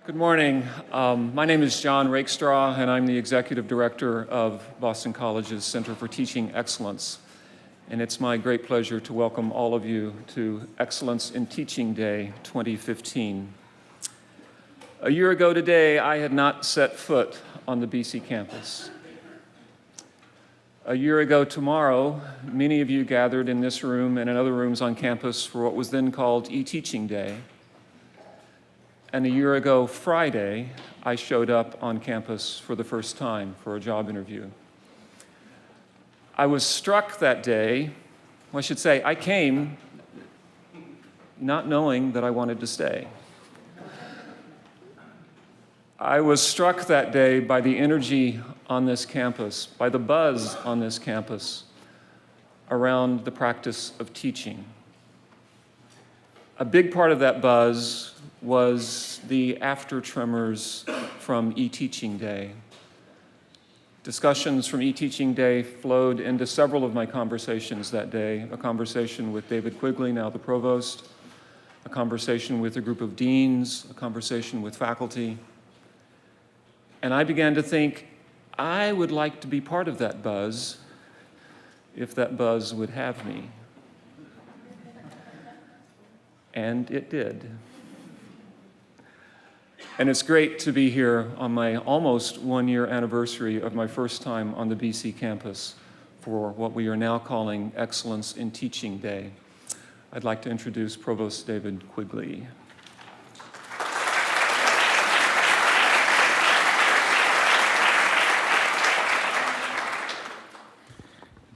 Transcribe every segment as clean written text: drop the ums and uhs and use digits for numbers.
Good morning. My name is John Rakestraw, and I'm the Executive Director of Boston College's Center for Teaching Excellence. And it's my great pleasure to welcome all of you to Excellence in Teaching Day 2015. A year ago today, I had not set foot on the BC campus. A year ago tomorrow, many of you gathered in this room and in other rooms on campus for what was then called eTeaching Day. And a year ago Friday, I showed up on campus for the first time for a job interview. I was struck that day, well, I should say, I came not knowing that I wanted to stay. I was struck that day by the energy on this campus, by the buzz on this campus around the practice of teaching. A big part of that buzz was the after tremors from eTeaching Day. Discussions from eTeaching Day flowed into several of my conversations that day, a conversation with David Quigley, now the provost, a conversation with a group of deans, a conversation with faculty. And I began to think, I would like to be part of that buzz if that buzz would have me. And it did. And it's great to be here on my almost one-year anniversary of my first time on the BC campus for what we are now calling Excellence in Teaching Day. I'd like to introduce Provost David Quigley.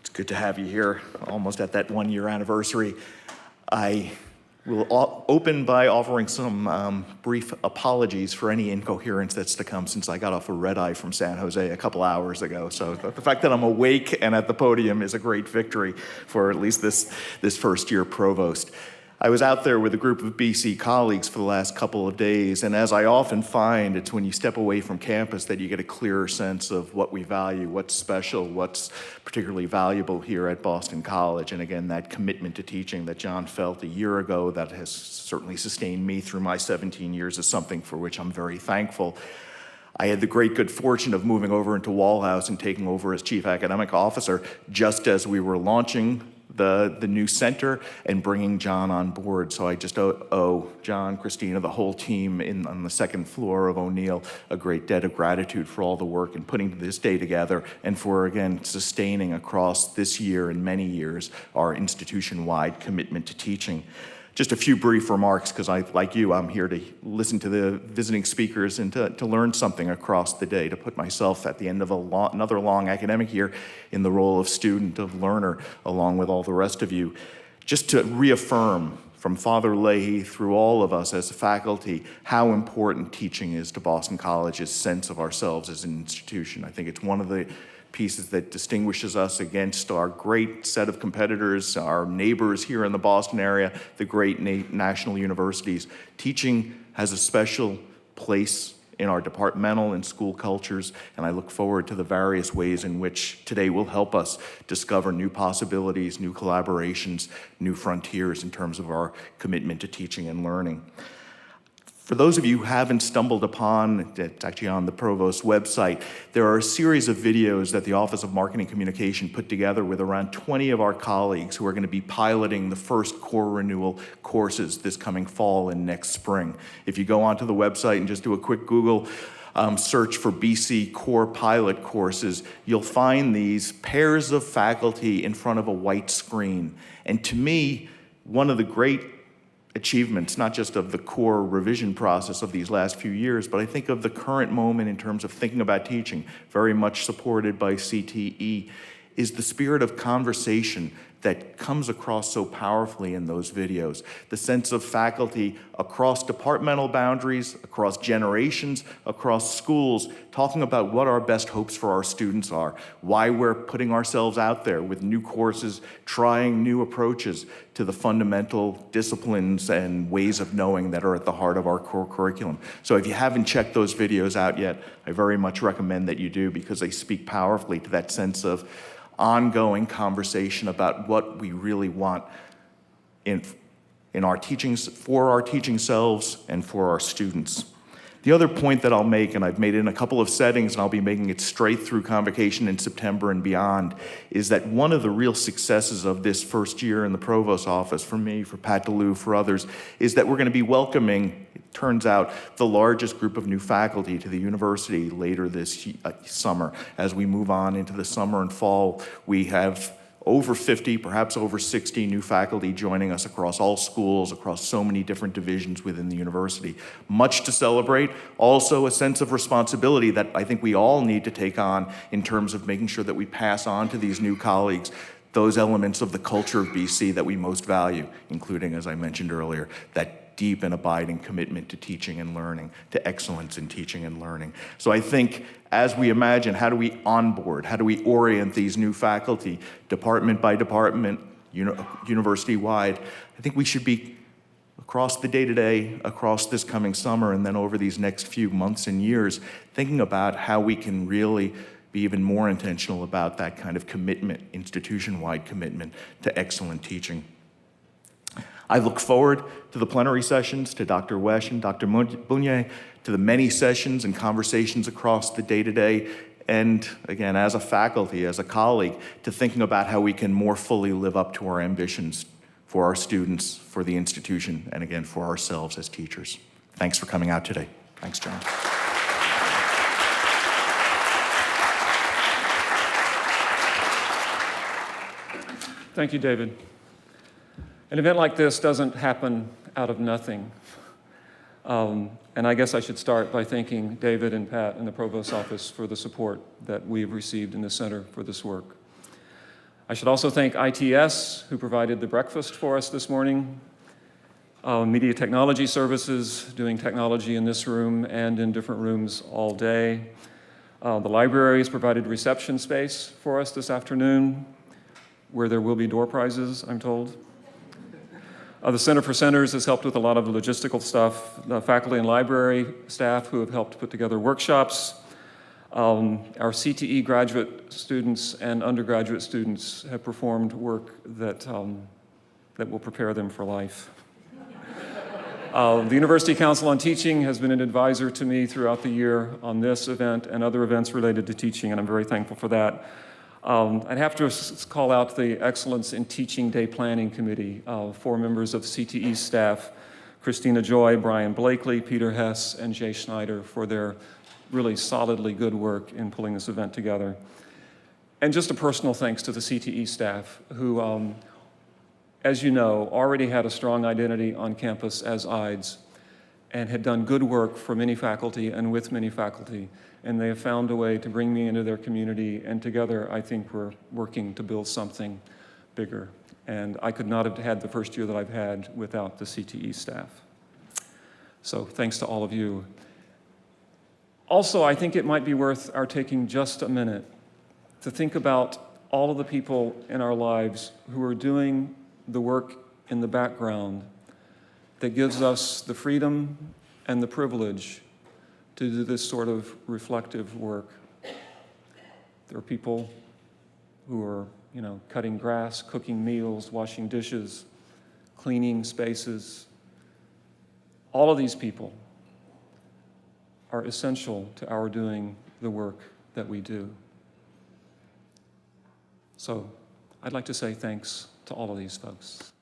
It's good to have you here, almost at that one-year anniversary. I will open by offering some brief apologies for any incoherence that's to come since I got off a red-eye from San Jose a couple hours ago. So the fact that I'm awake and at the podium is a great victory for at least this first-year provost. I was out there with a group of BC colleagues for the last couple of days, and as I often find, it's when you step away from campus that you get a clearer sense of what we value, what's special, what's particularly valuable here at Boston College. And again, that commitment to teaching that John felt a year ago that has certainly sustained me through my 17 years is something for which I'm very thankful. I had the great good fortune of moving over into Walhouse and taking over as Chief Academic Officer just as we were launching the new center and bringing John on board. So I just owe John, Christina, the whole team on the second floor of O'Neill a great debt of gratitude for all the work in putting this day together and for, again, sustaining across this year and many years our institution-wide commitment to teaching. Just a few brief remarks, because like you, I'm here to listen to the visiting speakers and to learn something across the day, to put myself at the end of another long academic year in the role of student, of learner, along with all the rest of you. Just to reaffirm from Father Leahy through all of us as a faculty how important teaching is to Boston College's sense of ourselves as an institution. I think it's one of the pieces that distinguishes us against our great set of competitors, our neighbors here in the Boston area, the great national universities. Teaching has a special place in our departmental and school cultures, and I look forward to the various ways in which today will help us discover new possibilities, new collaborations, new frontiers in terms of our commitment to teaching and learning. For those of you who haven't stumbled upon, it's actually on the Provost's website, there are a series of videos that the Office of Marketing Communication put together with around 20 of our colleagues who are going to be piloting the first core renewal courses this coming fall and next spring. If you go onto the website and just do a quick Google search for BC core pilot courses, you'll find these pairs of faculty in front of a white screen. And to me, one of the great achievements, not just of the core revision process of these last few years, but I think of the current moment in terms of thinking about teaching, very much supported by CTE, is the spirit of conversation that comes across so powerfully in those videos. The sense of faculty across departmental boundaries, across generations, across schools, talking about what our best hopes for our students are, why we're putting ourselves out there with new courses, trying new approaches to the fundamental disciplines and ways of knowing that are at the heart of our core curriculum. So if you haven't checked those videos out yet, I very much recommend that you do, because they speak powerfully to that sense of ongoing conversation about what we really want in our teachings, for our teaching selves and for our students. The other point that I'll make, and I've made it in a couple of settings, and I'll be making it straight through convocation in September and beyond, is that one of the real successes of this first year in the Provost's office, for me, for Pat DeLu, for others, is that we're going to be welcoming, it turns out, the largest group of new faculty to the university later this summer. As we move on into the summer and fall, we have over 50, perhaps over 60 new faculty joining us across all schools, across so many different divisions within the university. Much to celebrate, also a sense of responsibility that I think we all need to take on in terms of making sure that we pass on to these new colleagues those elements of the culture of BC that we most value, including, as I mentioned earlier, that deep and abiding commitment to teaching and learning, to excellence in teaching and learning. So I think as we imagine, how do we onboard, how do we orient these new faculty, department by department, university-wide, I think we should be across the day-to-day, across this coming summer, and then over these next few months and years, thinking about how we can really be even more intentional about that kind of commitment, institution-wide commitment to excellent teaching. I look forward to the plenary sessions, to Dr. Wesch and Dr. Bunier, to the many sessions and conversations across the day-to-day, and again, as a faculty, as a colleague, to thinking about how we can more fully live up to our ambitions for our students, for the institution, and again, for ourselves as teachers. Thanks for coming out today. Thanks, John. Thank you, David. An event like this doesn't happen out of nothing. And I guess I should start by thanking David and Pat and the Provost's office for the support that we've received in the center for this work. I should also thank ITS, who provided the breakfast for us this morning, Media Technology Services, doing technology in this room and in different rooms all day. The library has provided reception space for us this afternoon, where there will be door prizes, I'm told. The Center for Centers has helped with a lot of the logistical stuff. The faculty and library staff who have helped put together workshops. Our CTE graduate students and undergraduate students have performed work that will prepare them for life. The University Council on Teaching has been an advisor to me throughout the year on this event and other events related to teaching, and I'm very thankful for that. I'd have to call out the Excellence in Teaching Day Planning Committee, 4 members of CTE staff, Christina Joy, Brian Blakely, Peter Hess, and Jay Schneider, for their really solidly good work in pulling this event together. And just a personal thanks to the CTE staff who, as you know, already had a strong identity on campus as IDES and had done good work for many faculty and with many faculty. And they have found a way to bring me into their community, and together I think we're working to build something bigger. And I could not have had the first year that I've had without the CTE staff. So thanks to all of you. Also, I think it might be worth our taking just a minute to think about all of the people in our lives who are doing the work in the background that gives us the freedom and the privilege to do this sort of reflective work. There are people who are, cutting grass, cooking meals, washing dishes, cleaning spaces. All of these people are essential to our doing the work that we do. So I'd like to say thanks to all of these folks.